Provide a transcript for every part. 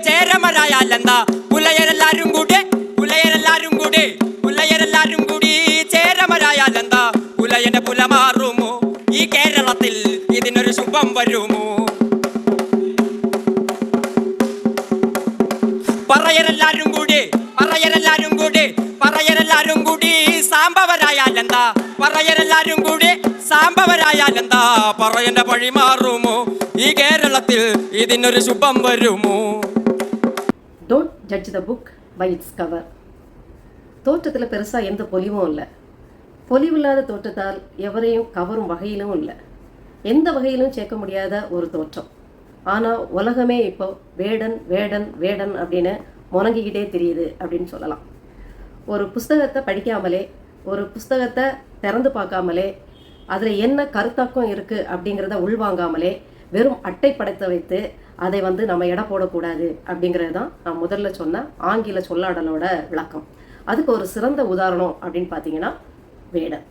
ചേരമരായാലെന്താ പുലയരെല്ലാരും കൂടി ചേരമരായാലെന്താ പുലയന്റെ പുല മാറുമോ ഈ കേരളത്തിൽ ഇതിനൊരു ശുഭം വരുമോ പറയരെല്ലാരും കൂടി സാമ്പവരായാലെന്താ സാമ്പവരായാലെന്താ പറയന്റെ പഴി മാറുമോ ഈ കേരളത്തിൽ ഇതിനൊരു ശുഭം വരുമോ. Don't judge the book by its cover. தோற்றத்தில் பெருசாக எந்த பொலிவும் இல்லை. பொலிவில்லாத தோற்றத்தால் எவரையும் கவரும் வகையிலும் இல்லை. எந்த வகையிலும் சேர்க்க முடியாத ஒரு தோற்றம். ஆனால் உலகமே இப்போ வேடன் வேடன் வேடன் அப்படின்னு முணங்கிக்கிட்டே தெரியுது அப்படின்னு சொல்லலாம். ஒரு புஸ்தகத்தை படிக்காமலே, ஒரு புஸ்தகத்தை திறந்து பார்க்காமலே, அதில் என்ன கருத்தாக்கம் இருக்குது அப்படிங்கிறத உள்வாங்காமலே வெறும் அட்டை படைத்த வைத்து அதை நம்ம எடை போடக்கூடாது அப்படிங்கிறது தான் நான் முதல்ல சொன்ன ஆங்கில சொல்லாடலோட விளக்கம். அதுக்கு ஒரு சிறந்த உதாரணம் அப்படின்னு பார்த்தீங்கன்னா வேடன்.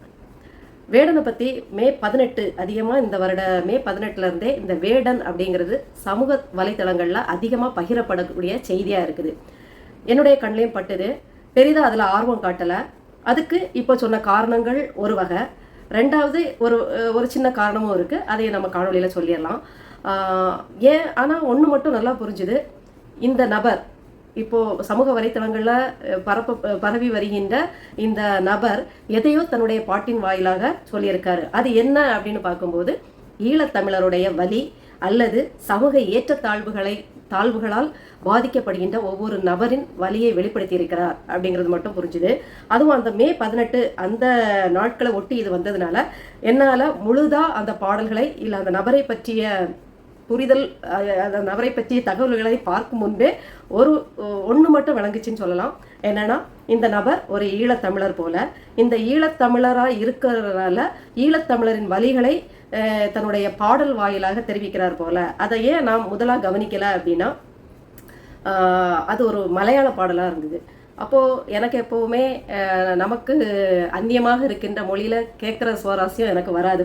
வேடனை பற்றி மே 18 அதிகமாக இந்த வருட மே 18 இந்த வேடன் அப்படிங்கிறது சமூக வலைத்தளங்களில் அதிகமாக பகிரப்படக்கூடிய செய்தியாக இருக்குது. என்னுடைய கண்ணிலையும் பட்டுது. பெரிதாக அதில் ஆர்வம் காட்டலை. அதுக்கு இப்போ சொன்ன காரணங்கள் ஒரு வகை. ரெண்டாவது ஒரு சின்ன காரணமும் இருக்குது. அதையும் நம்ம காணொலியில் சொல்லிடலாம். ஏன் ஆனால் ஒன்று மட்டும் நல்லா புரிஞ்சுது. இந்த நபர் இப்போது சமூக வலைத்தளங்களில் பரவி வருகின்ற இந்த நபர் எதையோ தன்னுடைய பாட்டின் வாயிலாக சொல்லியிருக்காரு. அது என்ன அப்படின்னு பார்க்கும்போது ஈழத்தமிழருடைய வலி அல்லது சமூக ஏற்றத்தாழ்வுகளால் பாதிக்கப்படுகின்ற ஒவ்வொரு நபரின் வலியை வெளிப்படுத்தி இருக்கிறார் அப்படிங்கிறது மட்டும் புரிஞ்சுது. அதுவும் அந்த மே 18 அந்த நாட்களை ஒட்டி இது வந்ததுனால என்னால் முழுதாக அந்த பாடல்களை இல்லை அந்த நபரை பற்றிய புரிதல், அந்த நபரை பற்றிய தகவல்களை பார்க்கும் முன்பே ஒன்று மட்டும் விளங்குச்சின்னு சொல்லலாம். என்னன்னா, இந்த நபர் ஒரு ஈழத்தமிழர் போல, இந்த ஈழத்தமிழராக இருக்கிறதுனால ஈழத்தமிழரின் வலிகளை தன்னுடைய பாடல் வாயிலாக தெரிவிக்கிறார் போல. அதை ஏன் நாம் முதலாக கவனிக்கலை அப்படின்னா, அது ஒரு மலையாள பாடலாக இருந்தது. அப்போது எனக்கு எப்போவுமே நமக்கு அந்நியமாக இருக்கின்ற மொழியில் கேட்குற சுவாரஸ்யம் எனக்கு வராது.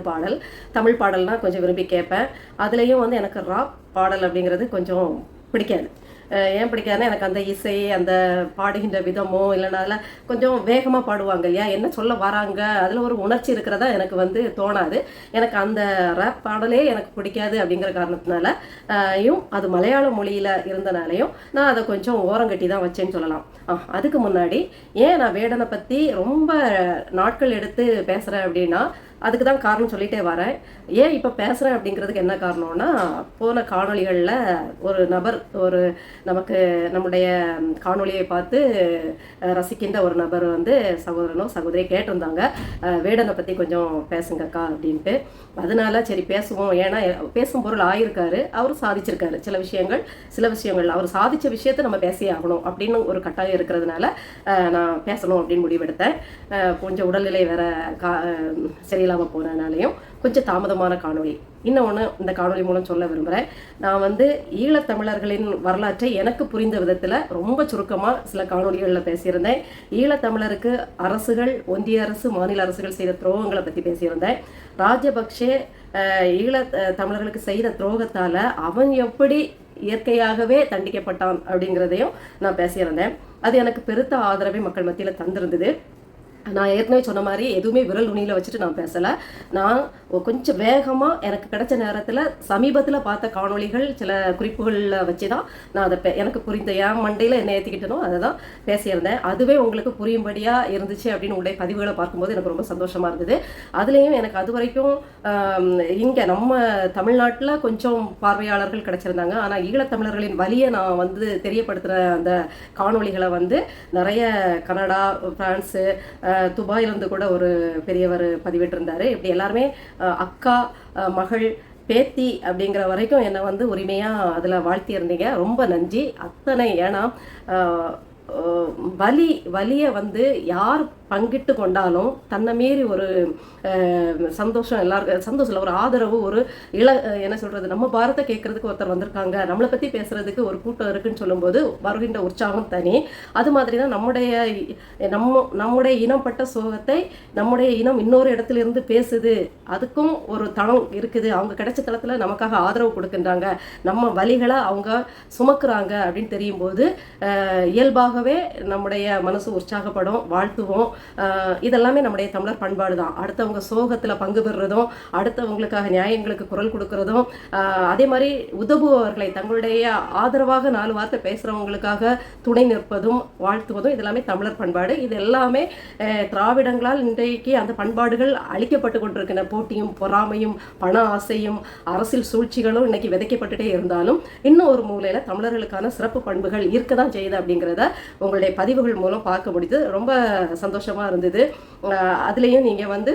தமிழ் பாடல்னால் கொஞ்சம் விரும்பி கேட்பேன். அதுலேயும் எனக்கு ராப் பாடல் அப்படிங்கிறது கொஞ்சம் பிடிக்காது. ஏன் பிடிக்காதுன்னா, எனக்கு அந்த இசை, அந்த பாடுகின்ற விதமோ இல்லைனா அதில் கொஞ்சம் வேகமாக பாடுவாங்க இல்லையா, என்ன சொல்ல வராங்க, அதில் ஒரு உணர்ச்சி இருக்கிறதா எனக்கு தோணாது. எனக்கு அந்த ரேப் பாடலே எனக்கு பிடிக்காது. அப்படிங்கிற காரணத்தினால அது மலையாள மொழியில் இருந்தனாலையும் நான் அதை கொஞ்சம் ஓரங்கட்டி தான் வச்சேன்னு சொல்லலாம். அதுக்கு முன்னாடி ஏன் நான் வேடனை பற்றி ரொம்ப நாட்கள் எடுத்து பேசுகிறேன் அப்படின்னா, அதுக்கு தான் காரணம் சொல்லிகிட்டே வரேன். ஏன் இப்போ பேசுகிறேன் அப்படிங்கிறதுக்கு என்ன காரணம்னா, போன காணொலிகளில் ஒரு நபர் நமக்கு நம்முடைய காணொலியை பார்த்து ரசிக்கின்ற ஒரு நபர் சகோதரனோ சகோதரியை கேட்டிருந்தாங்க, வேடனை பற்றி கொஞ்சம் பேசுங்கக்கா அப்படின்ட்டு. அதனால சரி பேசுவோம். ஏன்னா பேசும் பொருள் ஆயிருக்காரு, அவர் சாதிச்சிருக்காரு சில விஷயங்கள் அவர் சாதித்த விஷயத்தை நம்ம பேசியே ஆகணும் அப்படின்னு ஒரு கட்டாயம் இருக்கிறதுனால நான் பேசணும் அப்படின்னு முடிவெடுத்தேன். கொஞ்சம் உடல்நிலை வேற சரியில்லாமல் போனதுனாலையும் கொஞ்சம் தாமதமான காணொலி. இன்னொன்று இந்த காணொலி மூலம் சொல்ல விரும்புகிறேன். நான் ஈழத்தமிழர்களின் வரலாற்றை எனக்கு புரிந்த விதத்தில் ரொம்ப சுருக்கமாக சில காணொலிகளில் பேசியிருந்தேன். ஈழத்தமிழருக்கு அரசுகள், ஒன்றிய அரசு, மாநில அரசுகள் செய்த துரோகங்களை பற்றி பேசியிருந்தேன். ராஜபக்ஷே தமிழர்களுக்கு செய்த துரோகத்தால் அவன் எப்படி இயற்கையாகவே தண்டிக்கப்பட்டான் அப்படிங்கிறதையும் நான் பேசியிருந்தேன். அது எனக்கு பெருத்த ஆதரவை மக்கள் மத்தியில் தந்திருந்தது. நான் ஏற்கனவே சொன்ன மாதிரி எதுவுமே விரல் நுனியில் வச்சுட்டு நான் பேசலை. நான் கொஞ்சம் வேகமாக எனக்கு கிடைச்ச நேரத்தில் சமீபத்தில் பார்த்த காணொலிகள் சில குறிப்புகளில் வச்சு தான் நான் அதை எனக்கு புரிந்த என் மண்டையில் என்ன ஏற்றிக்கிட்டனோ அதை தான் பேசியிருந்தேன். அதுவே உங்களுக்கு புரியும்படியாக இருந்துச்சு அப்படின்னு உடைய பதிவுகளை பார்க்கும்போது எனக்கு ரொம்ப சந்தோஷமாக இருந்தது. அதுலேயும் எனக்கு அது வரைக்கும் இங்கே நம்ம தமிழ்நாட்டில் கொஞ்சம் பார்வையாளர்கள் கிடைச்சிருந்தாங்க. ஆனால் ஈழத்தமிழர்களின் வலியை நான் தெரியப்படுத்துகிற அந்த காணொலிகளை நிறைய கனடா, பிரான்ஸு, துபாயிலிருந்து கூட ஒரு பெரியவர் பதிவிட்டிருந்தாரு. இப்படி எல்லாருமே அக்கா, மகள், பேத்தி அப்படிங்கிற வரைக்கும் என்னை உரிமையாக அதில் வாழ்த்தி இருந்தீங்க. ரொம்ப நன்றி. அத்தனை ஏன்னா வலியை வந்து யார் பங்கிட்டு கொண்டாலும் தன்னை மீறி ஒரு சந்தோஷம், எல்லாருக்கும் சந்தோஷம் இல்லை, ஒரு ஆதரவு, ஒரு என்ன சொல்கிறது, நம்ம பாரத்தை கேட்கறதுக்கு ஒருத்தர் வந்திருக்காங்க, நம்மளை பற்றி பேசுறதுக்கு ஒரு கூட்டம் இருக்குன்னு சொல்லும்போது வருகின்ற உற்சாகம் தனி. அது மாதிரி தான் நம்முடைய இனம் பட்ட சோகத்தை நம்முடைய இனம் இன்னொரு இடத்துல இருந்து பேசுது, அதுக்கும் ஒரு தளம் இருக்குது, அவங்க கிடைச்ச தளத்தில் நமக்காக ஆதரவு கொடுக்கின்றாங்க, நம்ம வலிகளை அவங்க சுமக்குறாங்க அப்படின்னு தெரியும் போது இயல்பாகவே நம்முடைய மனசு உற்சாகப்படும், வாழ்த்துவோம். இதெல்லாமே நம்முடைய தமிழர் பண்பாடு தான். அடுத்தவங்க சோகத்தில் பங்கு பெறுறதும், அடுத்தவங்களுக்காக நியாயங்களுக்கு குரல் கொடுக்கறதும், அதே மாதிரி உதவுபவர்களை தங்களுடைய ஆதரவாக 4 வார்த்தை பேசுகிறவங்களுக்காக துணை நிற்பதும் வாழ்த்துவதும் இதெல்லாமே தமிழர் பண்பாடு. இது எல்லாமே திராவிடங்களால் இன்றைக்கு அந்த பண்பாடுகள் அழிக்கப்பட்டு கொண்டிருக்கின்ற போட்டியும் பொறாமையும் பண ஆசையும் அரசியல் சூழ்ச்சிகளும் இன்னைக்கு விதைக்கப்பட்டுட்டே இருந்தாலும் இன்னும் ஒரு மூலையில் தமிழர்களுக்கான சிறப்பு பண்புகள் இருக்க தான் செய்யுது அப்படிங்கிறத உங்களுடைய பதிவுகள் மூலம் பார்க்க முடியுது. ரொம்ப சந்தோஷமாக இருந்தது. அதுலேயும் நீங்கள் வந்து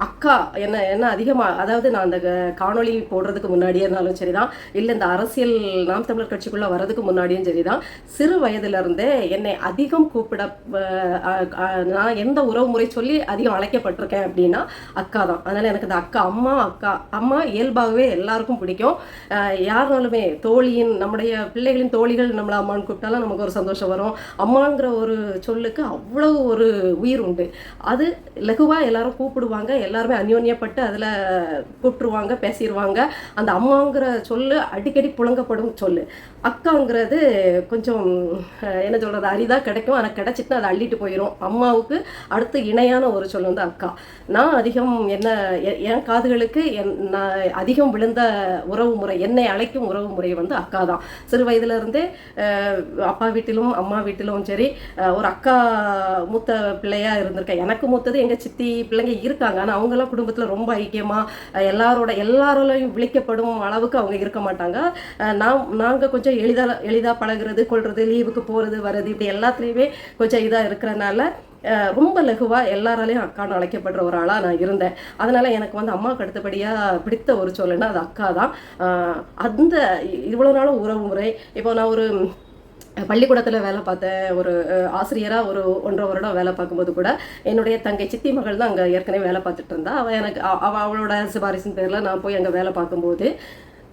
அக்கா என்ன அதிகமாக, அதாவது நான் அந்த காணொளி போடுறதுக்கு முன்னாடியே இருந்தாலும் சரிதான், இல்லை இந்த அரசியல் நாம் தமிழர் கட்சிக்குள்ளே வர்றதுக்கு முன்னாடியும் சரிதான், சிறு வயதிலிருந்தே என்னை அதிகம் கூப்பிட நான் எந்த உறவு முறை சொல்லி அதிகம் அழைக்கப்பட்டிருக்கேன் அப்படின்னா அக்கா தான். அதனால் எனக்கு இந்த அம்மா இயல்பாகவே எல்லாருக்கும் பிடிக்கும். யாருனாலுமே தோழியின், நம்முடைய பிள்ளைகளின் தோழிகள் நம்மளை அம்மான்னு கூப்பிட்டாலும் நமக்கு ஒரு சந்தோஷம் வரும். அம்மாங்கிற ஒரு சொல்லுக்கு அவ்வளோ ஒரு உயிர் உண்டு. அது லகுவாக எல்லாரும் கூப்பிடுவாங்க, எல்லாருமே அந்யோன்யப்பட்டு அதில் கூப்பிட்டுருவாங்க, பேசிடுவாங்க. அந்த அம்மாங்கிற சொல்லு அடிக்கடி புழங்கப்படும் சொல்லு. அக்காங்கிறது கொஞ்சம் என்ன சொல்கிறது, அரிதாக கிடைக்கும், ஆனால் கிடைச்சிட்டு அதை அள்ளிட்டு போயிடும். அம்மாவுக்கு அடுத்து இணையான ஒரு சொல் வந்து அக்கா. நான் அதிகம் என் காதுகளுக்கு நான் அதிகம் விழுந்த உறவு முறை, என்னை அழைக்கும் உறவு முறை வந்து அக்கா தான். சிறு வயதுலேருந்தே அப்பா வீட்டிலும் அம்மா வீட்டிலும் சரி ஒரு அக்கா மூத்த பிள்ளையாக இருந்திருக்கேன். எனக்கு மூத்தது எங்கள் சித்தி பிள்ளைங்க இருக்காங்க, ஆனால் அவங்கெல்லாம் குடும்பத்தில் ரொம்ப ஐக்கியமாக எல்லாரோடையும் விழிக்கப்படும் அளவுக்கு அவங்க இருக்க மாட்டாங்க. நாங்கள் கொஞ்சம் எளிதாக பழகிறது, கொள்வது, லீவுக்கு போகிறது வர்றது, இப்படி எல்லாத்துலேயுமே கொஞ்சம் இதாக இருக்கிறனால ரொம்ப லகுவாக எல்லாராலையும் அக்கான்னு அழைக்கப்படுற ஒரு ஆளாக நான் இருந்தேன். அதனால் எனக்கு வந்து அம்மாவுக்கு அடுத்தபடியாக பிடித்த ஒரு சொல்லுன்னா அது அக்கா தான். அந்த இவ்வளோ நாளும் உறவு முறை. இப்போ நான் ஒரு பள்ளிக்கூடத்தில் வேலை பார்த்தேன், ஒரு ஆசிரியராக ஒரு 1.5 வருடம் வேலை பார்க்கும்போது கூட என்னுடைய தங்கை சித்தி மகள் தான் அங்கே ஏற்கனவே வேலை பார்த்துட்டு இருந்தா. அவளோட சிபாரிசின் பேரில் நான் போய் அங்கே வேலை பார்க்கும்போது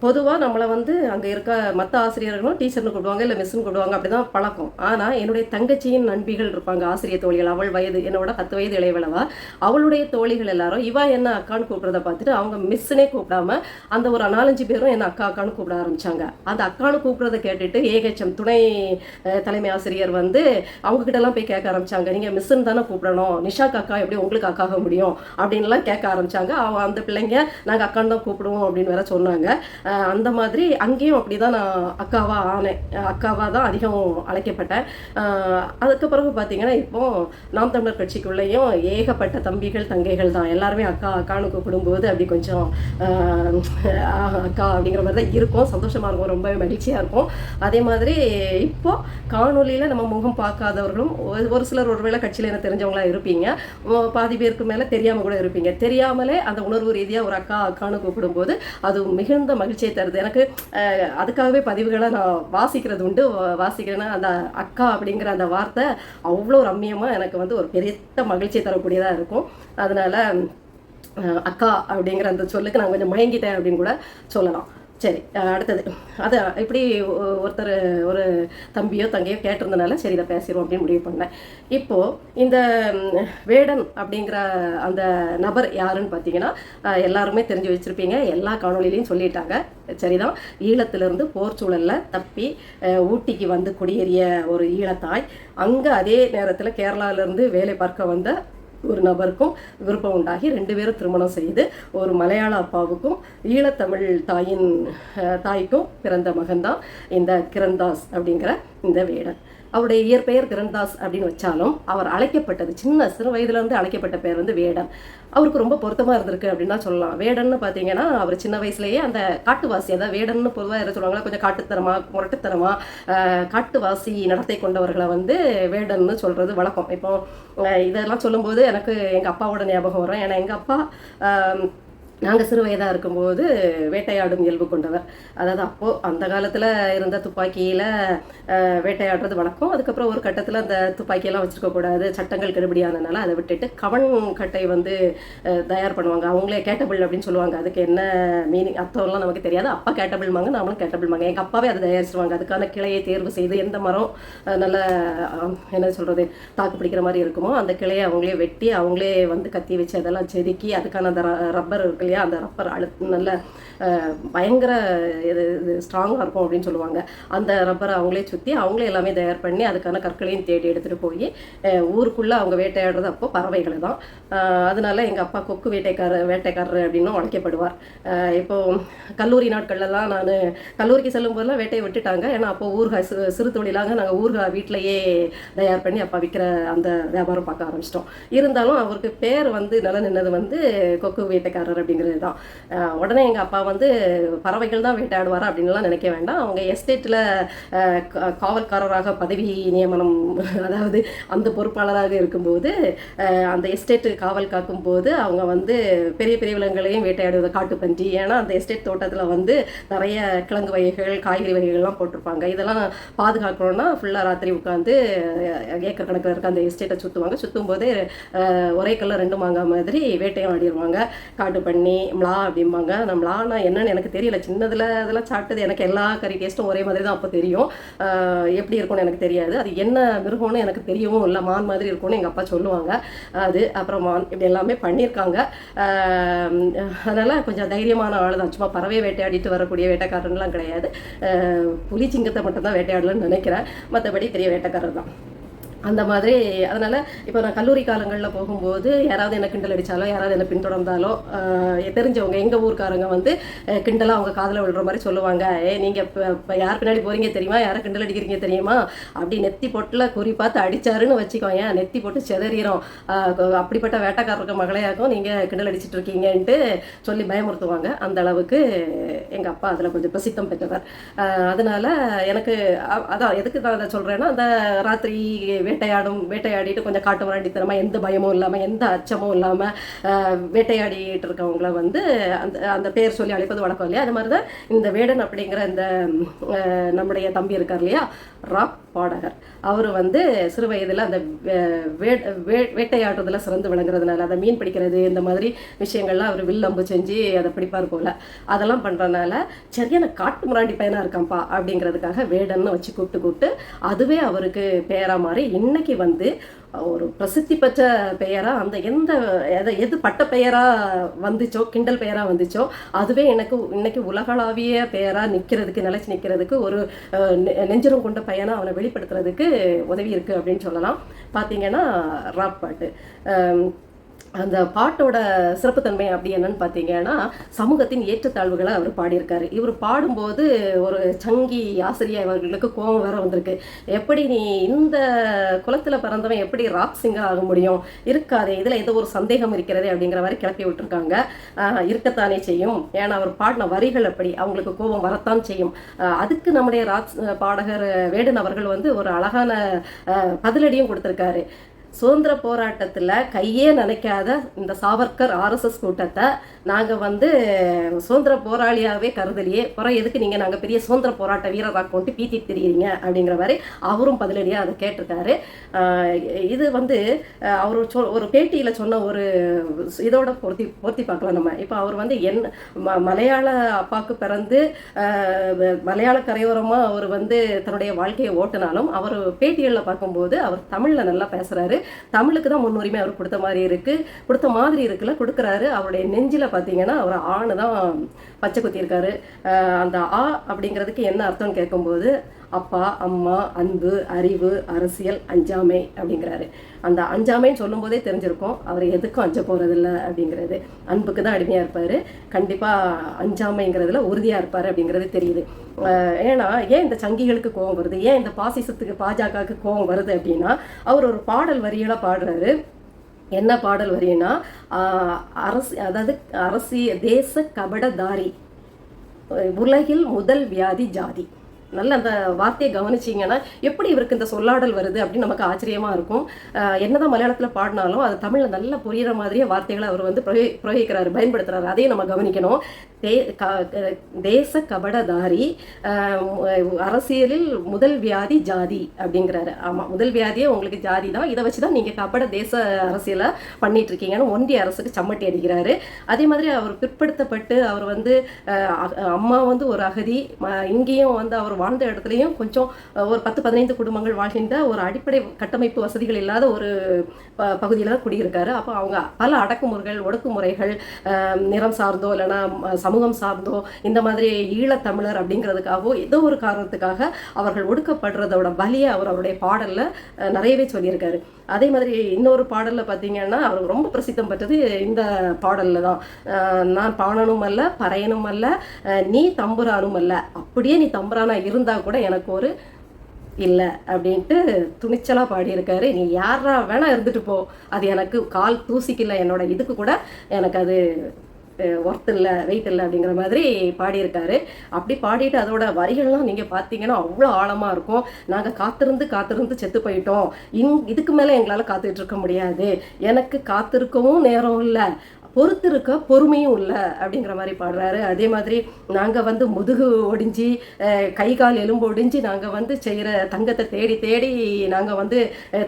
பொதுவாக நம்மளை வந்து அங்கே இருக்க மற்ற ஆசிரியர்களும் டீச்சர்னு கூப்பிடுவாங்க, இல்லை மிஸ்ஸுன்னு கூப்பிடுவாங்க, அப்படி தான் பழக்கம். ஆனால் என்னுடைய தங்கச்சியின் நண்பிகள் இருப்பாங்க, ஆசிரியர் தோழிகள், அவள் வயது என்னோட 10 வயது இளையவளவா, அவளுடைய தோழிகள் எல்லாரும் என்ன அக்கான்னு கூப்பிட்றத பார்த்துட்டு அவங்க மிஸ்ஸுனே கூப்பிடாம அந்த ஒரு 4-5 பேரும் என்ன அக்கான்னு கூப்பிட ஆரம்பிச்சாங்க. அந்த அக்கான்னு கூப்பிட்றத கேட்டுட்டு ஏகேச்சம் துணை தலைமை ஆசிரியர் வந்து அவங்ககிட்டலாம் போய் கேட்க ஆரம்பிச்சாங்க, நீங்கள் மிஸ்ஸுன்னு தானே கூப்பிடணும், நிஷாக்கு அக்கா எப்படி உங்களுக்கு அக்காக முடியும் அப்படின்லாம் கேட்க ஆரம்பிச்சாங்க. அந்த பிள்ளைங்க நாங்கள் அக்கான்னு தான் கூப்பிடுவோம் அப்படின்னு வேற சொன்னாங்க. அந்த மாதிரி அங்கேயும் அப்படி தான் நான் அக்காவாக ஆனேன், அக்காவாக தான் அதிகம் அழைக்கப்பட்டேன். அதுக்கு பிறகு பார்த்தீங்கன்னா இப்போ நாம் தமிழர் கட்சிக்குள்ளேயும் ஏகப்பட்ட தம்பிகள் தங்கைகள் தான், எல்லாருமே அக்கான்னு கூப்பிடும்போது அப்படி கொஞ்சம் அக்கா அப்படிங்கிற மாதிரி தான் இருக்கும், சந்தோஷமாக இருக்கும், ரொம்ப மகிழ்ச்சியாக இருக்கும். அதே மாதிரி இப்போ காணொலியில் நம்ம முகம் பார்க்காதவர்களும் ஒரு சிலர் ஒருவேளை கட்சியில் என்ன தெரிஞ்சவங்களா இருப்பீங்க, பாதி பேருக்கு மேலே தெரியாமல் கூட இருப்பீங்க. தெரியாமலே அந்த உணர்வு ரீதியாக ஒரு அக்கான்னு கூப்பிடும்போது அது மிகுந்த மகிழ்ச்சியை தருது. எனக்கு அதுக்காகவே பதிவுகளை நான் வாசிக்கிறது உண்டு. வாசிக்கிறேன்னா அந்த அக்கா அப்படிங்கிற அந்த வார்த்தை அவ்வளோ ரம்மியமாக எனக்கு வந்து ஒரு பெரிய மகிழ்ச்சியை தரக்கூடியதாக இருக்கும். அதனால அக்கா அப்படிங்கிற அந்த சொல்லுக்கு நான் கொஞ்சம் மயங்கிட்டேன் அப்படின்னு கூட சொல்லலாம். சரி, அடுத்தது அதை இப்படி ஒருத்தர் ஒரு தம்பியோ தங்கையோ கேட்டிருந்தனால சரி இதை பேசிடுவோம் அப்படின்னு முடிவு பண்ணேன். இப்போது இந்த வேடன் அப்படிங்கிற அந்த நபர் யாருன்னு பார்த்தீங்கன்னா எல்லாருமே தெரிஞ்சு வச்சுருப்பீங்க, எல்லா காணொலியிலையும் சொல்லிட்டாங்க. சரிதான், ஈழத்திலிருந்து போர் சூழலில் தப்பி ஊட்டிக்கு வந்து குடியேறிய ஒரு ஈழத்தாய், அங்கே அதே நேரத்தில் கேரளாவிலேருந்து வேலை பார்க்க வந்த ஒரு நபருக்கும் விருப்பம் உண்டாகி 2 பேரும் திருமணம் செய்து ஒரு மலையாள அப்பாவுக்கும் ஈழத்தமிழ் தாய்க்கும் பிறந்த மகன்தான் இந்த கிரண்தாஸ் அப்படிங்கிற இந்த வேடன். அவருடைய இயற்பெயர் கிரண்தாஸ் அப்படின்னு வச்சாலும் அவர் அழைக்கப்பட்டது சிறு வயதுலேருந்து அழைக்கப்பட்ட பேர் வந்து வேடன். அவருக்கு ரொம்ப பொருத்தமாக இருந்திருக்கு அப்படின்னு தான் சொல்லலாம். வேடன்னு பார்த்தீங்கன்னா அவர் சின்ன வயசுலேயே அந்த காட்டுவாசி, அதாவது வேடன்னு பொதுவாக என்ன சொல்லுவாங்களா, கொஞ்சம் முரட்டுத்தனமாக காட்டுவாசி நடத்தை கொண்டவர்களை வந்து வேடன்னு சொல்கிறது வழக்கம். இப்போ இதெல்லாம் சொல்லும்போது எனக்கு எங்கள் அப்பாவோட ஞாபகம் வரும். ஏன்னா எங்கள் அப்பா நாங்கள் சிறு வயதாக இருக்கும்போது வேட்டையாடும் இயல்பு கொண்டவர். அதாவது அப்போது அந்த காலத்தில் இருந்த துப்பாக்கியில் வேட்டையாடுறது வழக்கம். அதுக்கப்புறம் ஒரு கட்டத்தில் அந்த துப்பாக்கியெல்லாம் வச்சுருக்கக்கூடாது, சட்டங்கள் கெடுபடியானதுனால அதை விட்டுட்டு கவன் கட்டை வந்து தயார் பண்ணுவாங்க. அவங்களே கேட்டபிள் அப்படின்னு சொல்லுவாங்க. அதுக்கு என்ன மீனிங் அர்த்தம்லாம் நமக்கு தெரியாது. அப்பா கேட்டபிள்மாங்க, நாமளும் கேட்டபிள்மாங்க. எங்கள் அப்பாவே அதை தயாரிச்சிருவாங்க. அதுக்கான கிளையை தேர்வு செய்து எந்த மரம் நல்ல என்ன சொல்கிறது தாக்கு பிடிக்கிற மாதிரி இருக்குமோ அந்த கிளையை அவங்களே வெட்டி அவங்களே வந்து கத்தி வச்சு அதெல்லாம் செதுக்கி அதுக்கான அந்த ரப்பர் இருக்கு இல்லையா, அந்த ரப்பர் நல்ல பயங்கர இது ஸ்ட்ராங்காக இருக்கும் அப்படின்னு சொல்லுவாங்க. அந்த ரப்பரை அவங்களே சுற்றி அவங்களே எல்லாமே தயார் பண்ணி அதுக்கான கற்களையும் தேடி எடுத்துகிட்டு போய் ஊருக்குள்ளே அவங்க வேட்டையாடுறது அப்போ பறவைகளை தான். அதனால எங்கள் அப்பா கொக்கு வேட்டைக்காரர் அப்படின்னும் அழைக்கப்படுவார். இப்போது கல்லூரி நாட்கள்லாம் நான் கல்லூரிக்கு செல்லும் போதெல்லாம் வேட்டையை விட்டுட்டாங்க. ஏன்னா அப்போ ஊறுகாய் சிறு தொழிலாக நாங்கள் ஊறுகாய் வீட்டிலையே தயார் பண்ணி அப்பா விற்கிற அந்த வியாபாரம் பார்க்க ஆரம்பிச்சிட்டோம். இருந்தாலும் அவருக்கு பேர் வந்து நல்லா நின்னது வந்து கொக்கு வேட்டைக்காரர் அப்படிங்கிறது தான். உடனே எங்கள் அப்பா வந்து பறவைகள் தான் வேட்டையாடுவாரா அப்படின்லாம் நினைக்க வேண்டாம். அவங்க எஸ்டேட்டில் காவல்காரராக பதவி நியமனம், அதாவது அந்த பொறுப்பாளராக இருக்கும்போது அந்த எஸ்டேட்டு காவல் காக்கும் போது அவங்க வந்து பெரிய பெரிய விலங்குகளையும் வேட்டையாடுவது, காட்டுப்பன்றி. ஏன்னா அந்த எஸ்டேட் தோட்டத்தில் வந்து நிறைய கிழங்கு வகைகள் காய்கறி வகைகள்லாம் போட்டிருப்பாங்க. இதெல்லாம் பாதுகாக்கணும்னா ஃபுல்லாக ராத்திரி உட்காந்து ஏக்கர் கணக்கில் இருக்க அந்த எஸ்டேட்டை சுற்றுவாங்க. சுற்றும் போது ஒரே கல்ல ரெண்டு மாங்காய் மாதிரி வேட்டையும் ஆடிடுவாங்க. காட்டுப்பண்ணி மிளா அப்படிம்பாங்க. நான் மிளானா என்னன்னு எனக்கு தெரியல. சின்னதில் அதெல்லாம் சாப்பிட்டது. எனக்கு எல்லா கறி டேஸ்ட்டும் ஒரே மாதிரி தான் அப்போ தெரியும். எப்படி இருக்கும்னு எனக்கு தெரியாது. அது என்ன மிருகம்னு எனக்கு தெரியவும் இல்லை. மான் மாதிரி இருக்கும்னு எங்கள் அப்பா சொல்லுவாங்க. அது அப்புறம் மான் இப்படி எல்லாமே பண்ணியிருக்காங்க. அதனால் கொஞ்சம் தைரியமான ஆள் தான். சும்மா பறவை வேட்டையாடிட்டு வரக்கூடிய வேட்டைக்காரன்லாம் கிடையாது. புலி சிங்கத்தை மட்டும்தான் வேட்டையாடலன்னு நினைக்கிறேன். மற்றபடி பெரிய வேட்டைக்காரர் தான் அந்த மாதிரி. அதனால் இப்போ நான் கல்லூரி காலங்களில் போகும்போது யாராவது என்ன கிண்டல் அடித்தாலோ யாராவது என்ன பின்தொடர்ந்தாலோ தெரிஞ்சவங்க எங்கள் ஊருக்காரங்க வந்து கிண்டலாக அவங்க காதில் விழுற மாதிரி சொல்லுவாங்க. நீங்கள் இப்போ யார் பின்னாடி போகிறீங்க தெரியுமா, யாரை கிண்டல் அடிக்கிறீங்க தெரியுமா, அப்படி நெத்தி பொட்டில் குறி பார்த்து அடித்தாருன்னு வச்சுக்கோங்க, நெத்தி போட்டு செதறிடும், அப்படிப்பட்ட வேட்டைக்காரருக்கு மகளையாகும் நீங்கள் கிண்டல் அடிச்சிட்டு இருக்கீங்கன்ட்டு சொல்லி பயமுறுத்துவாங்க. அந்த அளவுக்கு எங்கள் அப்பா அதில் கொஞ்சம் பிரசித்தம் பெற்றவர். அதனால் எனக்கு அதான் எதுக்கு நான் அதை சொல்கிறேன்னா, அந்த ராத்திரி வேட்டையாடிட்டு கொஞ்சம் காட்டு வராண்டித்தனமாக எந்த பயமும் இல்லாமல் எந்த அச்சமும் இல்லாமல் வேட்டையாடிட்டு இருக்கவங்கள வந்து அந்த பேர் சொல்லி அழைப்பது வழக்கம் இல்லையா. அது மாதிரி தான் இந்த வேடன் அப்படிங்கிற இந்த நம்முடைய தம்பி இருக்கார் இல்லையா, ராப் பாடகர். அவர் வந்து சிறு வயதில் அந்த வேட்டையாடுறதுல சிறந்து விளங்குறதுனால, அதை மீன் பிடிக்கிறது இந்த மாதிரி விஷயங்கள்லாம் அவர் வில்லம்பு செஞ்சு அதை பிடிப்பார் போல். அதெல்லாம் பண்ணுறதுனால சரியான காட்டு முராண்டி பையனாக இருக்கான்ப்பா அப்படிங்கிறதுக்காக வேடன்னு வச்சு கூப்பிட்டு அதுவே அவருக்கு பேராக மாறி இன்னைக்கு வந்து ஒரு பிரசித்தி பெற்ற பெயராக அந்த எது பட்ட பெயராக வந்துச்சோ, கிண்டல் பெயராக வந்துச்சோ, அதுவே எனக்கு இன்னைக்கு உலகளாவிய பெயராக நிற்கிறதுக்கு நிற்கிறதுக்கு ஒரு நெஞ்சரம் கொண்ட பையனாக அவனை வெளிப்படுத்துறதுக்கு உதவி இருக்குது அப்படின்னு சொல்லலாம். பார்த்தீங்கன்னா ராப் பாட்டு. அந்த பாட்டோட சிறப்புத்தன்மை அப்படி என்னன்னு பார்த்தீங்கன்னா, சமூகத்தின் ஏற்றத்தாழ்வுகளை அவர் பாடியிருக்காரு. இவர் பாடும்போது ஒரு சங்கி ஆசிரியர் அவர்களுக்கு கோபம் வேற வந்திருக்கு. எப்படி நீ இந்த குலத்தில் பிறந்தவன் எப்படி ராக் சிங்கர் ஆக முடியும், இருக்காதே, இதில் ஏதோ ஒரு சந்தேகம் இருக்கிறதே அப்படிங்கிற மாதிரி கிளப்பி விட்டுருக்காங்க. இருக்கத்தானே செய்யும், ஏன்னா அவர் பாடின வரிகள் அப்படி அவங்களுக்கு கோபம் வரத்தான் செய்யும். அதுக்கு நம்முடைய ராக் பாடகர் வேடன் அவர்கள் வந்து ஒரு அழகான பதிலடியும் கொடுத்துருக்காரு. சுதந்திர போராட்டத்தில் கையே நினைக்காத இந்த சாவர்கர் ஆர்எஸ்எஸ் கூட்டத்தை நாங்கள் வந்து சுதந்திர போராளியாகவே கருதலையே, அப்புறம் எதுக்கு நீங்கள் நாங்கள் பெரிய சுதந்திர போராட்ட வீரராக கொண்டு பீத்திட்டு தெரியுறீங்க அப்படிங்கிற மாதிரி அவரும் பதிலடியாக அதை கேட்டிருக்காரு. இது வந்து அவர் ஒரு பேட்டியில் சொன்ன ஒரு இதோட பொருத்தி பார்க்கலாம் நம்ம. இப்போ அவர் வந்து மலையாள அப்பாவுக்கு பிறந்து மலையாள கரையோரமாக அவர் வந்து தன்னுடைய வாழ்க்கையை ஓட்டினாலும் அவர் பேட்டிகளில் பார்க்கும்போது அவர் தமிழில் நல்லா பேசுகிறாரு. தமிழுக்கு தான் முன்னுரிமை அவர் கொடுத்த மாதிரி இருக்குல்ல, கொடுக்குறாரு. அவருடைய நெஞ்சில் பார்த்தீங்கன்னா அவர் ஆணு தான் பச்சை குத்தியிருக்காரு. அந்த ஆ அப்படிங்கிறதுக்கு என்ன அர்த்தம்னு கேட்கும்போது அப்பா, அம்மா, அன்பு, அறிவு, அரசியல், அஞ்சாமை அப்படிங்கிறாரு. அந்த அஞ்சாமைன்னு சொல்லும் போதே தெரிஞ்சிருக்கும் அவர் எதுக்கும் அஞ்ச போகிறதில்ல அப்படிங்கிறது. அன்புக்கு தான் அடிமையாக இருப்பார், கண்டிப்பாக அஞ்சாமைங்கிறதுல உறுதியாக இருப்பார் அப்படிங்கிறது தெரியுது. ஏன்னா ஏன் இந்த சங்கிகளுக்கு கோபம் வருது, ஏன் இந்த பாசிசத்துக்கு பாஜகவுக்கு கோபம் வருது அப்படின்னா, அவர் ஒரு பாடல் வரியெல்லாம் பாடுறாரு. என்ன பாடல் வரின்னா, தேச கபடதாரி, உலகில் முதல் வியாதி ஜாதி. நல்ல அந்த வார்த்தையை கவனிச்சிங்கன்னா எப்படி இவருக்கு இந்த சொல்லாடல் வருது அப்படின்னு நமக்கு ஆச்சரியமாக இருக்கும். என்னதான் மலையாளத்தில் பாடினாலும் அது தமிழில் நல்லா புரிகிற மாதிரியே வார்த்தைகளை அவர் வந்து பிரயோகிக்கிறாரு, பயன்படுத்துகிறாரு. அதையும் நம்ம கவனிக்கணும். தேச கபடதாரி, அரசியலில் முதல் வியாதி ஜாதி அப்படிங்கிறாரு. ஆமாம், முதல் வியாதியே உங்களுக்கு ஜாதி தான், இதை வச்சு தான் நீங்கள் கபட தேச அரசியலை பண்ணிட்டு இருக்கீங்கன்னு ஒன்றிய அரசுக்கு சம்மட்டி அடிக்கிறாரு. அதே மாதிரி அவர் பிற்படுத்தப்பட்டு அவர் வந்து அம்மா வந்து ஒரு அகதி, இங்கேயும் வந்து அவர் வாழ்ந்த இடத்துலையும் கொஞ்சம் ஒரு 10-15 குடும்பங்கள் வாழ்கின்ற ஒரு அடிப்படை கட்டமைப்பு வசதிகள் இல்லாத ஒரு பகுதியில் தான் குடியிருக்காரு. அப்போ அவங்க பல அடக்குமுறைகள், ஒடுக்குமுறைகள், நிறம் சார்ந்தோ இல்லைன்னா சமூகம் சார்ந்தோ இந்த மாதிரி ஈழத்தமிழர் அப்படிங்கிறதுக்காகவோ ஏதோ ஒரு காரணத்துக்காக அவர்கள் ஒடுக்கப்படுறதோட வலியை அவருடைய பாடலில் நிறையவே சொல்லியிருக்காரு. அதே மாதிரி இன்னொரு பாடலில் பார்த்தீங்கன்னா அவர் ரொம்ப பிரசித்தம் பெற்றது இந்த பாடலில் தான். நான் பாணனும் அல்ல, பறையனும் அல்ல, நீ தம்புரானும் அல்ல, அப்படியே நீ தம்புரானா இருந்தால் கூட எனக்கு ஒரு இல்லை அப்படின்ட்டு துணிச்சலாக பாடியிருக்காரு. நீ யாரா வேணா இருந்துட்டு போ, அது எனக்கு கால் தூசிக்கல, என்னோட இதுக்கு கூட எனக்கு அது ஒர்த் இல்லை, வெயிட் இல்லை அப்படிங்கிற மாதிரி பாடியிருக்காரு. அப்படி பாடிட்டு அதோட வரிகள்லாம் நீங்கள் பார்த்தீங்கன்னா அவ்வளோ ஆழமாக இருக்கும். நாங்கள் காத்திருந்து செத்து போயிட்டோம், இதுக்கு மேலே எங்களால் காத்துக்கிட்டு இருக்க முடியாது, எனக்கு காத்திருக்கவும் நேரம் இல்லை, பொறுத்திருக்க பொறுமையும் இல்லை அப்படிங்கிற மாதிரி பாடுறாரு. அதே மாதிரி நாங்கள் வந்து முதுகு ஒடிஞ்சி கை கால் எலும்பு ஒடிஞ்சி நாங்கள் வந்து செய்கிற தங்கத்தை தேடி தேடி நாங்கள் வந்து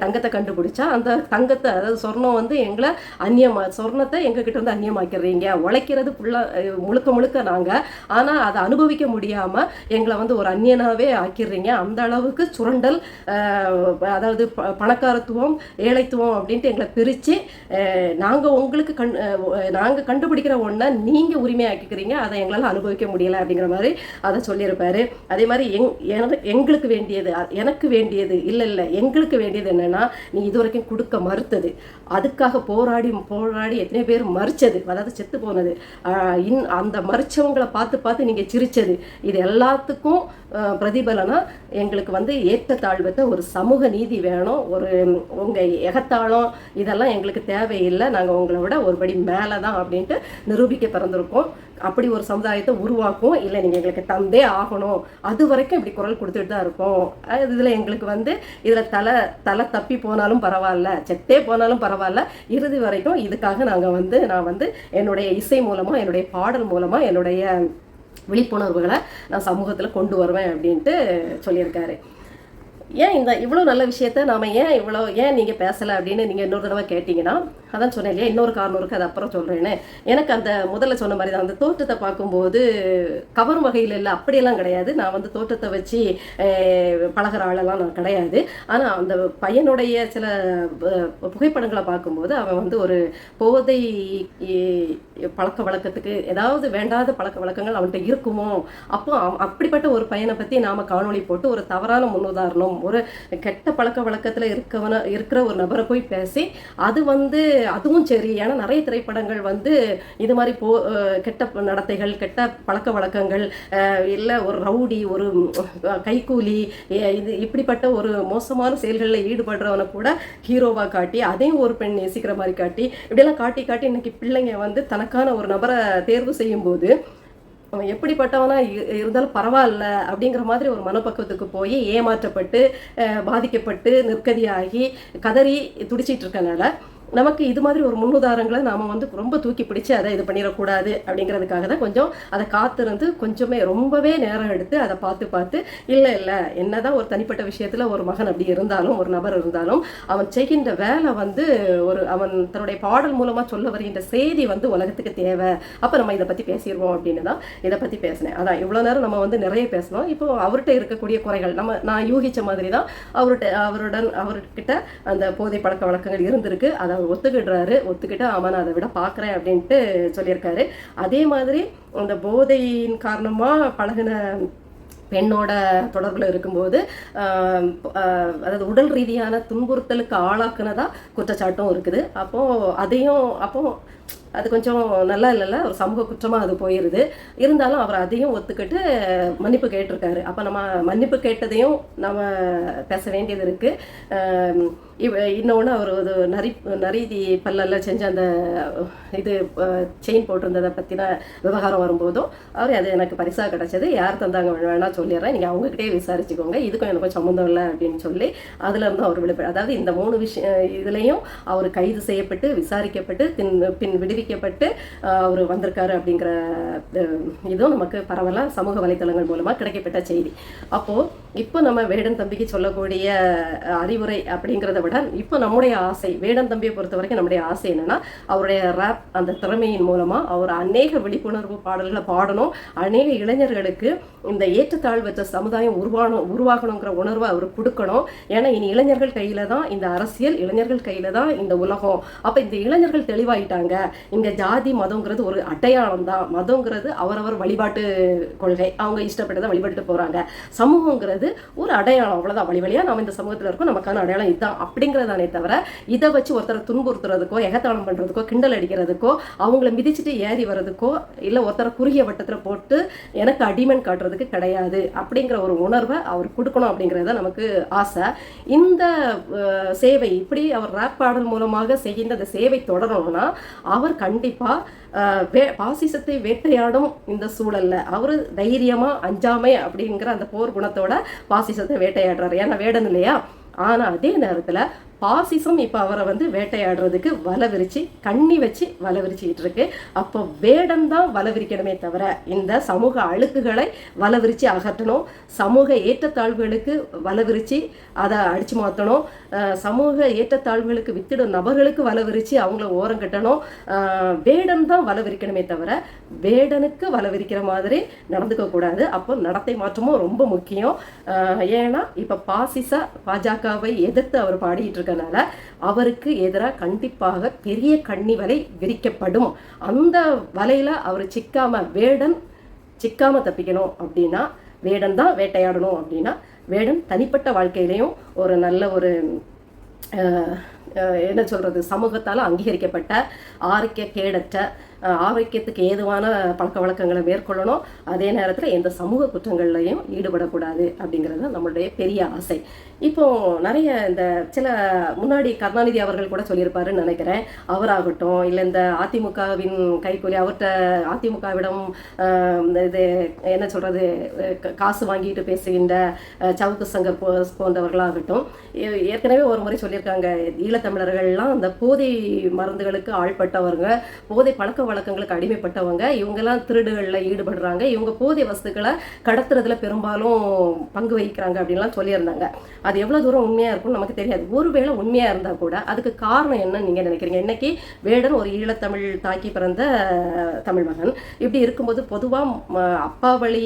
தங்கத்தை கண்டுபிடிச்சா அந்த தங்கத்தை, அதாவது சொர்ணம் வந்து எங்களை சொர்ணத்தை எங்ககிட்ட வந்து அந்நியமாக்கிறீங்க, உழைக்கிறது முழுக்க முழுக்க நாங்கள், ஆனால் அதை அனுபவிக்க முடியாமல் எங்களை வந்து ஒரு அந்நியனாகவே ஆக்கிடுறீங்க. அந்த அளவுக்கு சுரண்டல், அதாவது பணக்காரத்துவம் ஏழைத்துவம் அப்படின்ட்டு எங்களை பிரித்து நாங்கள் உங்களுக்கு நாங்கள் கண்டுபிடிக்கிற ஒன்றை நீங்கள் உரிமையாக்கிக்கிறீங்க, அதை எங்களால் அனுபவிக்க முடியலை அப்படிங்கிற மாதிரி அதை சொல்லியிருப்பாரு. அதே மாதிரி எங்களுக்கு வேண்டியது, எனக்கு வேண்டியது இல்லை, எங்களுக்கு வேண்டியது என்னென்னா நீ இதுவரைக்கும் கொடுக்க மறுத்தது, அதுக்காக போராடி எத்தனை பேர் மறிச்சது, அதாவது செத்து போனது, அந்த மறிச்சவங்களை பார்த்து நீங்கள் சிரிச்சது, இது எல்லாத்துக்கும் பிரதிபலனா எங்களுக்கு வந்து ஏற்றத்தாழ்வத்தை ஒரு சமூக நீதி வேணும், ஒரு உங்கள் எகத்தாளம் இதெல்லாம் எங்களுக்கு தேவையில்லை, நாங்கள் உங்களை விட ஒருபடி மேலே தான் அப்படின்ட்டு நிரூபிக்க பிறந்திருக்கோம். அப்படி ஒரு சமுதாயத்தை உருவாக்கும், இல்லை நீங்கள் எங்களுக்கு தந்தே ஆகணும், அது வரைக்கும் இப்படி குரல் கொடுத்துட்டு தான் இருக்கோம். இதில் எங்களுக்கு வந்து இதில் தலை தப்பி போனாலும் பரவாயில்ல, செத்தே போனாலும் பரவாயில்ல, இறுதி வரைக்கும் இதுக்காக நான் வந்து என்னுடைய இசை மூலமாக, என்னுடைய பாடல் மூலமாக என்னுடைய விழிப்புணர்வுகளை நான் சமூகத்தில் கொண்டு வருவேன் அப்படின்ட்டு சொல்லியிருக்காரு. ஏன் இவ்வளோ நல்ல விஷயத்த நாம் ஏன் நீங்கள் பேசலை அப்படின்னு நீங்கள் இன்னொரு தடவை கேட்டிங்கன்னா, அதான் சொன்னேன் இல்லையா, இன்னொரு காரணம் இருக்குது, அது அப்புறம் சொல்கிறேன்னு. எனக்கு அந்த முதல்ல சொன்ன மாதிரி தான், அந்த தோற்றத்தை பார்க்கும்போது கவரும் வகையில் இல்லை, அப்படியெல்லாம் கிடையாது. நான் வந்து தோற்றத்தை வச்சு பழகிற ஆளெல்லாம் நான் கிடையாது. ஆனால் அந்த பையனுடைய சில புகைப்படங்களை பார்க்கும்போது அவன் வந்து ஒரு போதை பழக்க வழக்கத்துக்கு, ஏதாவது வேண்டாத பழக்க வழக்கங்கள் அவன்கிட்ட இருக்குமோ, அப்போ அப்படிப்பட்ட ஒரு பையனை பற்றி நாம் காணொளி போட்டு ஒரு தவறான முன்னுதாரணம், ஒரு கெட்ட பழக்க வழக்கத்தில் இருக்கிற ஒரு நபரை போய் பேசி அது வந்து அதுவும் சரி. ஏன்னா நிறைய திரைப்படங்கள் வந்து இது மாதிரி கெட்ட நடத்தைகள், கெட்ட பழக்க வழக்கங்கள், இல்லை ஒரு ரவுடி, ஒரு கைக்கூலி, இப்படிப்பட்ட ஒரு மோசமான செயல்களில் ஈடுபடுறவனை கூட ஹீரோவாக காட்டி, அதையும் ஒரு பெண் நேசிக்கிற மாதிரி காட்டி, இப்படியெல்லாம் காட்டி இன்னைக்கு பிள்ளைங்க வந்து தனக்கான ஒரு நபரை தேர்வு செய்யும்போது அவன் எப்படிப்பட்டவனா இருந்தாலும் பரவாயில்ல அப்படிங்கிற மாதிரி ஒரு மனப்பக்குவத்துக்கு போய் ஏமாற்றப்பட்டு பாதிக்கப்பட்டு நிற்கதியாகி கதறி துடிச்சிட்டு இருக்கனால நமக்கு இது மாதிரி ஒரு முன்னுதாரணங்களை நாம் வந்து ரொம்ப தூக்கி பிடிச்சி அதை இது பண்ணிடக்கூடாது அப்படிங்கிறதுக்காக தான் கொஞ்சம் அதை காத்திருந்து கொஞ்சமே ரொம்பவே நேரம் எடுத்து அதை பார்த்து இல்லை என்னதான் ஒரு தனிப்பட்ட விஷயத்தில் ஒரு மகன் அப்படி இருந்தாலும், ஒரு நபர் இருந்தாலும், அவன் செய்கின்ற வேலை வந்து அவன் தன்னுடைய பாடல் மூலமாக சொல்ல வருகின்ற செய்தி வந்து உலகத்துக்கு தேவை. அப்போ நம்ம இதை பற்றி பேசிடுவோம் அப்படின்னு தான் இதை பற்றி பேசினேன். அதான் இவ்வளோ நேரம் நம்ம வந்து நிறைய பேசணும். இப்போ அவர்கிட்ட இருக்கக்கூடிய குறைகள் நான் யூகித்த மாதிரி தான் அவர்கிட்ட அந்த போதை பழக்க வழக்கங்கள் இருந்திருக்கு. அதை அவர் ஒத்துக்கிட்டு ஆமா நான் அதை விட பார்க்குறேன் அப்படின்ட்டு சொல்லியிருக்காரு. அதே மாதிரி அந்த போதையின் காரணமாக பழகின பெண்ணோட தொடர்பில் இருக்கும்போது அதாவது உடல் ரீதியான துன்புறுத்தலுக்கு ஆளாக்குனதா குற்றச்சாட்டும் இருக்குது. அப்போ அது கொஞ்சம் நல்லா இல்லைல்ல, ஒரு சமூக குற்றமாக அது போயிடுது. இருந்தாலும் அவர் அதையும் ஒத்துக்கிட்டு மன்னிப்பு கேட்டிருக்காரு. அப்போ நம்ம மன்னிப்பு கேட்டதையும் நம்ம பேச வேண்டியது இருக்குது. இன்னொன்று அவர் ஒரு நரி பல்லெல்லாம் செஞ்சு அந்த இது செயின் போட்டிருந்ததை பற்றின விவகாரம் வரும்போதும் அவர் அது எனக்கு பரிசாக கிடச்சது, யார் தந்தாங்க வேணா சொல்லிடுறேன், நீங்கள் அவங்ககிட்டே விசாரிச்சுக்கோங்க, இதுக்கும் எனக்கும் சம்மந்தம் இல்லை அப்படின்னு சொல்லி அதுலேருந்து அவர் விடுபட, அதாவது இந்த 3 விஷயம் இதுலேயும் அவர் கைது செய்யப்பட்டு விசாரிக்கப்பட்டு பின் விடுவிக்கப்பட்டு அவர் வந்திருக்காரு அப்படிங்கிற இதுவும் நமக்கு பரவலாக சமூக வலைத்தளங்கள் மூலமாக கிடைக்கப்பட்ட செய்தி. அப்போது இப்போ நம்ம வேடன் தம்பிக்கு சொல்லக்கூடிய அறிவுரை அப்படிங்கிறத விட இப்போ நம்முடைய ஆசை, வேடன் தம்பியை பொறுத்த வரைக்கும் நம்முடைய ஆசை என்னன்னா, அவருடைய ரேப் அந்த திறமையின் மூலமா அவர் அநேக விழிப்புணர்வு பாடல்களை பாடணும், அநேக இளைஞர்களுக்கு இந்த ஏற்றத்தாழ்வற்ற சமுதாயம் உருவாகணுங்கிற உணர்வை அவர் கொடுக்கணும். ஏன்னா இனி இளைஞர்கள் கையில தான் இந்த அரசியல், இளைஞர்கள் கையில தான் இந்த உலகம். அப்ப இந்த இளைஞர்கள் தெளிவாயிட்டாங்க, இங்க ஜாதி மதங்கிறது ஒரு அடையாளம் தான், மதங்கிறது அவரவர் வழிபாட்டு கொள்கை, அவங்க இஷ்டப்பட்டதை வழிபட்டு போறாங்க, சமூகங்கிறது ஒரு அடையாளம், அவ்வளவுதான், வழி வழியா நம்ம இந்த சமூகத்துல இருக்கோம், நமக்கான அடையாளம் இதுதான் அப்படிங்கிறதானே தவிர இதை வச்சு ஒருத்தரை துன்புறுத்துறதுக்கோ எகத்தாளம் பண்றதுக்கோ கிண்டல் அடிக்கிறதுக்கோ அவங்கள மிதிச்சுட்டு ஏறி வர்றதுக்கோ இல்லை ஒருத்தரை குறுகிய வட்டத்தில் போட்டு எனக்கு அடிமன் காட்டுறதுக்கு கிடையாது அப்படிங்கிற ஒரு உணர்வை அவர் கொடுக்கணும் அப்படிங்கிறத நமக்கு ஆசை. இந்த சேவை இப்படி அவர் ரேப் பாடல் மூலமாக செய்கின்ற அந்த சேவை தொடரணும்னா அவர் கண்டிப்பா பாசிசத்தை வேட்டையாடும் இந்த சூழல்ல அவரு தைரியமா அஞ்சாமை அப்படிங்கிற அந்த போர் குணத்தோட பாசிசத்தை வேட்டையாடுறாரு. ஏன்னா வேடன் இல்லையா. ஆனா அதே நேரத்துல பாசிசம் இப்போ அவரை வேட்டையாடுறதுக்கு வலை விரிச்சு கண்ணி வச்சு வலை விரிச்சிக்கிட்டு இருக்கு. அப்போ வேடன் தான் வலை விரிக்கணுமே தவிர இந்த சமூக அழுக்குகளை வலை விரிச்சு அகற்றணும், சமூக ஏற்றத்தாழ்வுகளுக்கு வலை விரிச்சு அதை அடிச்சு மாற்றணும், சமூக ஏற்றத்தாழ்வுகளுக்கு வித்திடும் நபர்களுக்கு வலை விரிச்சு அவங்கள ஓரம் கட்டணும். வேடன் தான் வலை விரிக்கணுமே தவிர வேடனுக்கு வலை விரிக்கிற மாதிரி நடந்துக்க கூடாது. அப்போ நடத்தை மாற்றமும் ரொம்ப முக்கியம். ஏன்னா இப்போ பாஜகவை எதிர்த்து அவர் பாடிட்டு இருக்கனால அவருக்கு எதிராக கண்டிப்பாக பெரிய கண்ணி வலை விரிக்கப்படும். அந்த வலையில அவர் வேடன் சிக்காம தப்பிக்கணும் அப்படின்னா, வேடன் தான் வேட்டையாடணும் அப்படின்னா, வேடன் தனிப்பட்ட வாழ்க்கையிலையும் ஒரு நல்ல ஒரு என்ன சொல்றது, சமூகத்தால் அங்கீகரிக்கப்பட்ட ஆரோக்கியக்கேடற்ற ஆரோக்கியத்துக்கு ஏதுவான பழக்க வழக்கங்களை மேற்கொள்ளணும். அதே நேரத்தில் எந்த சமூக குற்றங்கள்லையும் ஈடுபடக்கூடாது அப்படிங்கிறது நம்மளுடைய பெரிய ஆசை. இப்போ நிறைய இந்த சில முன்னாடி கருணாநிதி அவர்கள் கூட சொல்லியிருப்பாருன்னு நினைக்கிறேன். அவராகட்டும் இல்லை இந்த அதிமுகவின் கைக்கூலி அவர்கிட்ட அதிமுகவிடம் இது என்ன சொல்றது காசு வாங்கிட்டு பேசுகின்ற சவுக்கு சங்கர் போன்றவர்களாகட்டும் ஏற்கனவே ஒரு முறை சொல்லியிருக்காங்க, ஈழத்தமிழர்கள்லாம் அந்த போதை மருந்துகளுக்கு ஆள்பட்டவங்க, போதை பழக்க வழக்கங்களுக்கு அடிமைப்பட்டவங்க, இவங்கெல்லாம் திருடுகளில் ஈடுபடுறாங்க, இவங்க போதை வஸ்துக்களை கடத்துறதுல பெரும்பாலும் பங்கு வகிக்கிறாங்க அப்படின்லாம் சொல்லியிருந்தாங்க. அது எவ்வளோ தூரம் உண்மையாக இருக்கும்னு நமக்கு தெரியாது. ஒருவேளை உண்மையாக இருந்தால் கூட அதுக்கு காரணம் என்னன்னு நீங்கள் நினைக்கிறீங்க? இன்னைக்கு வேடன் ஒரு ஈழத்தமிழ் தாக்கி பிறந்த தமிழ் மகன். இப்படி இருக்கும்போது பொதுவாக அப்பா வழி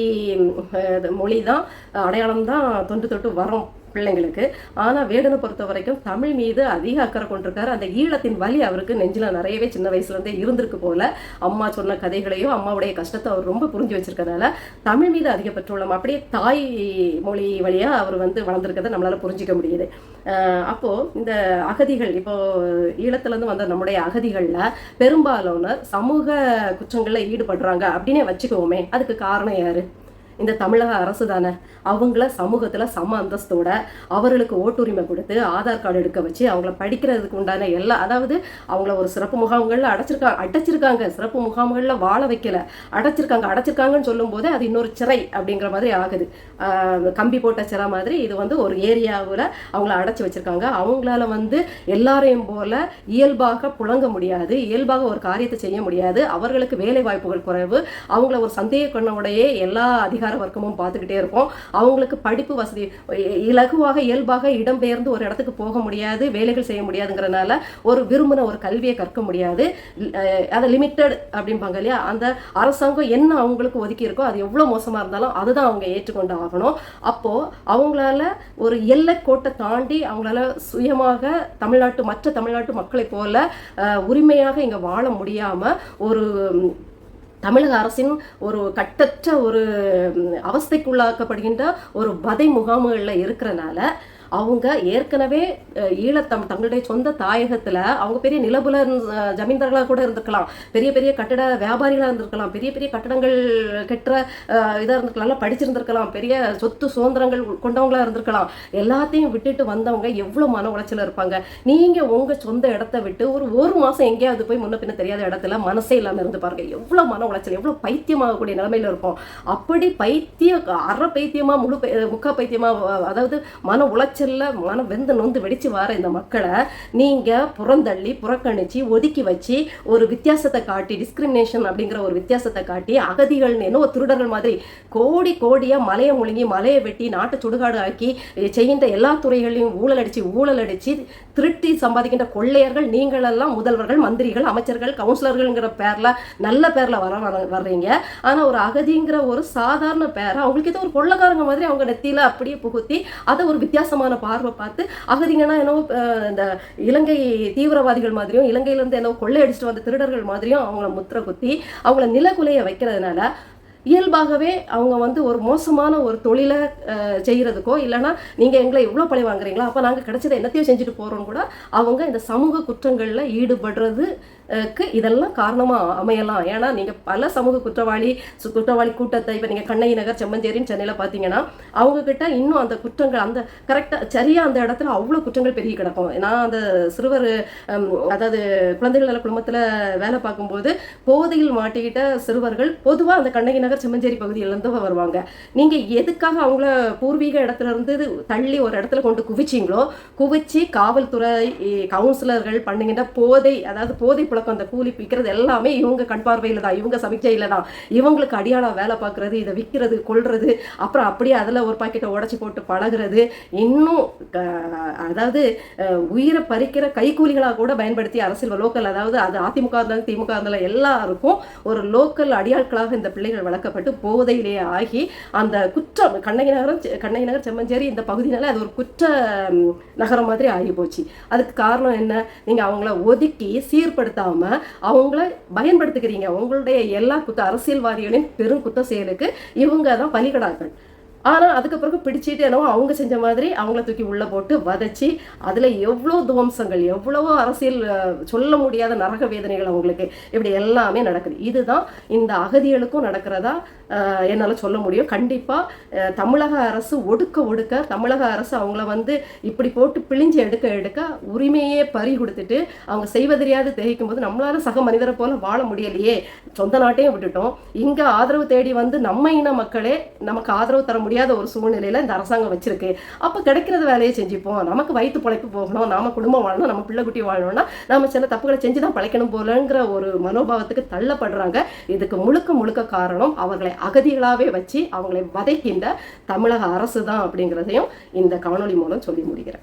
மொழி தான் அடையாளம் தான் தொட்டு வரும் பிள்ளைங்களுக்கு. ஆனால் வேடனை பொறுத்த வரைக்கும் தமிழ் மீது அதிக அக்கறை கொண்டிருக்காரு. அந்த ஈழத்தின் வலி அவருக்கு நெஞ்சில் நிறையவே சின்ன வயசுலேருந்தே இருந்திருக்கு போல. அம்மா சொன்ன கதைகளையும் அம்மாவுடைய கஷ்டத்தை அவர் ரொம்ப புரிஞ்சு வச்சிருக்கிறதால தமிழ் மீது அதிக பற்றுள்ளம், அப்படியே தாய் மொழி வழியாக அவர் வளர்ந்துருக்கிறத நம்மளால் புரிஞ்சிக்க முடியுது. அப்போது இந்த அகதிகள், இப்போ ஈழத்துலேருந்து வந்த நம்முடைய அகதிகளில் பெரும்பாலானோர் சமூக குற்றங்களில் ஈடுபடுறாங்க அப்படின்னே வச்சுக்குவோமே. அதுக்கு காரணம் யாரு? இந்த தமிழக அரசு தானே. அவங்கள சமூகத்தில் சம அந்தஸ்தோட அவர்களுக்கு ஓட்டுரிமை கொடுத்து ஆதார் கார்டு எடுக்க வச்சு அவங்கள படிக்கிறதுக்கு உண்டான எல்லா, அதாவது அவங்கள ஒரு சிறப்பு முகாம்களில் அடைச்சிருக்காங்க, சிறப்பு முகாம்களில் வாழ வைக்கல, அடைச்சிருக்காங்கன்னு சொல்லும் போது அது இன்னொரு சிறை அப்படிங்கிற மாதிரி ஆகுது. கம்பி போட்ட சிறை மாதிரி இது ஒரு ஏரியாவில் அவங்கள அடைச்சி வச்சிருக்காங்க. அவங்களால எல்லாரையும் போல இயல்பாக புழங்க முடியாது, இயல்பாக ஒரு காரியத்தை செய்ய முடியாது. அவர்களுக்கு வேலை வாய்ப்புகள் குறைவு. அவங்கள ஒரு சந்தேக கண்ணோடையே எல்லா அதிகார வர்க்கமும் பார்த்துக்கிட்டே இருக்கும். அவங்களுக்கு படிப்பு வசதி இலகுவாக இயல்பாக இடம்பெயர்ந்து ஒரு இடத்துக்கு போக முடியாது, வேலைகள் செய்ய முடியாதுங்கிறனால ஒரு விரும்பின ஒரு கல்வியை கற்க முடியாது. அதை லிமிட்டட் அப்படிம்பாங்க இல்லையா, அந்த அரசாங்கம் என்ன அவங்களுக்கு ஒதுக்கி இருக்கோ அது எவ்வளோ மோசமாக இருந்தாலும் அதுதான் அவங்க ஏற்றுக்கொண்டு ஆகணும். அப்போது அவங்களால ஒரு எல்லை கோட்டை தாண்டி அவங்களால சுயமாக மற்ற தமிழ்நாட்டு மக்களை போல உரிமையாக இங்கே வாழ முடியாமல் ஒரு தமிழக அரசின் ஒரு கட்டற்ற ஒரு அவஸ்தைக்குள்ளாக்கப்படுகின்ற ஒரு வதை முகாம்களில் இருக்கிறனால அவங்க ஏற்கனவே தங்களுடைய சொந்த தாயகத்துல அவங்க பெரிய நிலபுல ஜமீன்தார்களாக கூட இருந்திருக்கலாம், பெரிய பெரிய கட்டட வியாபாரிகளாக இருந்திருக்கலாம், பெரிய பெரிய கட்டடங்கள் கெட்டுற இதாக இருந்திருக்கலாம், நல்லா படிச்சிருந்திருக்கலாம், பெரிய சொத்து சுதந்திரங்கள் கொண்டவங்களா இருந்திருக்கலாம். எல்லாத்தையும் விட்டுட்டு வந்தவங்க எவ்வளவு மன உளைச்சல இருப்பாங்க. நீங்க உங்க சொந்த இடத்த விட்டு ஒரு மாசம் எங்கேயாவது போய் முன்ன பின்ன தெரியாத இடத்துல மனசே இல்லாம இருந்து பாருங்க, எவ்வளவு மன உளைச்சல், எவ்வளவு பைத்தியமாகக்கூடிய நிலைமையில இருக்கும். அப்படி அரை பைத்தியமா முக்கா பைத்தியமா, அதாவது மன உளைச்சல்ல மனம் வெந்து நொந்து வெடிச்சு வர இந்த மக்களை நீங்க புறந்தள்ளி புறக்கணிச்சு ஒதுக்கி வச்சு ஒரு வித்தியாசத்தை காட்டி, டிஸ்கிரிமினேஷன் அப்படிங்கிற ஒரு வித்தியாசத்தை காட்டி, அகதிகள் என்ன திருடர்கள் மாதிரி கோடியா மலையை முழுங்கி மலையை வெட்டி நாட்டு சுடுகாடு ஆக்கி செய்கின்ற எல்லா துறைகளையும் ஊழல் அடிச்சு திருட்டி சம்பாதிக்கின்ற கொள்ளையர்கள் நீங்கள் எல்லாம் முதல்வர்கள், மந்திரிகள், அமைச்சர்கள், கவுன்சிலர்கள்ங்கிற பேர்ல நல்ல பேர்ல வர்றீங்க. ஆனா ஒரு அகதிங்கிற ஒரு சாதாரண பேரை அவங்களுக்கு ஏதோ ஒரு கொள்ளைக்காரங்க மாதிரி அவங்க நெத்தியில அப்படியே புகுத்தி அதை ஒரு வித்தியாசமான பார்வை பார்த்து அகதிங்கன்னா என்னவோ இந்த இலங்கை தீவிரவாதிகள் மாதிரியும் இலங்கையிலிருந்து என்னவோ கொள்ளையடிச்சிட்டு வந்த திருடர்கள் மாதிரியும் அவங்கள முத்திர குத்தி அவங்கள நிலக்குலைய வைக்கிறதுனால இயல்பாகவே அவங்க ஒரு மோசமான ஒரு தொழிலை செய்கிறதுக்கோ, இல்லைனா நீங்கள் எங்களை எவ்வளோ பழி வாங்குறீங்களா, அப்போ நாங்கள் கிடைச்சதை என்னத்தையும் செஞ்சுட்டு போகிறோன்னு கூட அவங்க இந்த சமூக குற்றங்களில் ஈடுபடுறது இதெல்லாம் காரணமாக அமையலாம். ஏன்னா நீங்கள் பல சமூக குற்றவாளி கூட்டத்தை இப்போ நீங்கள் கண்ணகி நகர், செம்மஞ்சேரின்னு சென்னையில் பார்த்தீங்கன்னா அவங்கக்கிட்ட இன்னும் அந்த குற்றங்கள் அந்த கரெக்டாக சரியாக அந்த இடத்துல அவ்வளோ குற்றங்கள் பெருகி கிடக்கும். நான் அந்த சிறுவர் அதாவது குழந்தைகள் நல குடும்பத்தில் வேலை பார்க்கும்போது போதையில் மாட்டிக்கிட்ட சிறுவர்கள் பொதுவாக அந்த கண்ணகி நகர், செம்மஞ்சேரி பகுதியிலேருந்து வருவாங்க. நீங்கள் எதுக்காக அவங்கள பூர்வீக இடத்துல இருந்து தள்ளி ஒரு இடத்துல கொண்டு குவிச்சு காவல்துறை, கவுன்சிலர்கள் பண்ணுகின்ற அதாவது போதை புழக்கம், அந்த கூலி விற்கிறது எல்லாமே இவங்க கண் பார்வையில் தான், இவங்க சமிக்சையில் தான். இவங்களுக்கு அடியாளம் வேலை பார்க்கறது, இதை விற்கிறது, கொள்றது, அப்புறம் அப்படியே அதில் ஒரு பாக்கெட்டை உடச்சி போட்டு பழகிறது, இன்னும் அதாவது உயிரை பறிக்கிற கைக்கூலிகளாக கூட பயன்படுத்தி அரசியல் லோக்கல், அதாவது அது அதிமுக இருந்தாலும் திமுக இருந்தாலும் எல்லாருக்கும் ஒரு லோக்கல் அடியாட்களாக இந்த பிள்ளைகள் வளர்க்கப்பட்டு போதையிலேயே ஆகி அந்த குற்றம் கண்ணகி நகர், செம்மஞ்சேரி இந்த பகுதினால அது ஒரு குற்ற நகரம் மாதிரி ஆகி போச்சு. அதுக்கு காரணம் என்ன? நீங்கள் அவங்கள ஒதுக்கி சீர்படுத்தாம அவங்கள பயன்படுத்துகிறீங்க. உங்களுடைய எல்லா அரசியல்வாதிகளின் பெரும் குத்த செயலுக்கு இவங்க தான் பலிகடாக்கள். ஆனால் அதுக்கு பிறகு பிடிச்சிட்டு என்னவோ அவங்க செஞ்ச மாதிரி அவங்கள தூக்கி உள்ளே போட்டு வதச்சி அதில் எவ்வளோ துவம்சங்கள், எவ்வளவோ அரசியல் சொல்ல முடியாத நரக வேதனைகள் அவங்களுக்கு இப்படி எல்லாமே நடக்குது. இதுதான் இந்த அகதிகளுக்கும் நடக்கிறதா என்னால் சொல்ல முடியும். கண்டிப்பாக தமிழக அரசு ஒடுக்க தமிழக அரசு அவங்கள இப்படி போட்டு பிழிஞ்சு எடுக்க உரிமையே பறி கொடுத்துட்டு அவங்க செய்வதறியாது திகைக்கும் போது நம்மளால சக மனிதரை போல வாழ முடியலையே, சொந்த நாட்டையும் விட்டுட்டோம், இங்கே ஆதரவு தேடி நம்ம இன மக்களே நமக்கு ஆதரவு தர முடியாத ஒரு சூழ்நிலையில இந்த அரசாங்கம் வச்சிருக்கு. அப்ப கிடைக்கிறத வேலையை செஞ்சுப்போம், நமக்கு வயிற்று பிழைப்பு போகணும், நாம குடும்பம் வாழணும், நம்ம பிள்ளை குட்டி வாழணும்னா நாம சில தப்புகளை செஞ்சுதான் பழைக்கணும் போலங்கிற ஒரு மனோபாவத்துக்கு தள்ளப்படுறாங்க. இதுக்கு முழுக்க காரணம் அவர்களை அகதிகளாவே வச்சு அவங்களை வதைக்கின்ற தமிழக அரசு தான் அப்படிங்கிறதையும் இந்த காணொலி மூலம் சொல்லி முடிகிறேன்.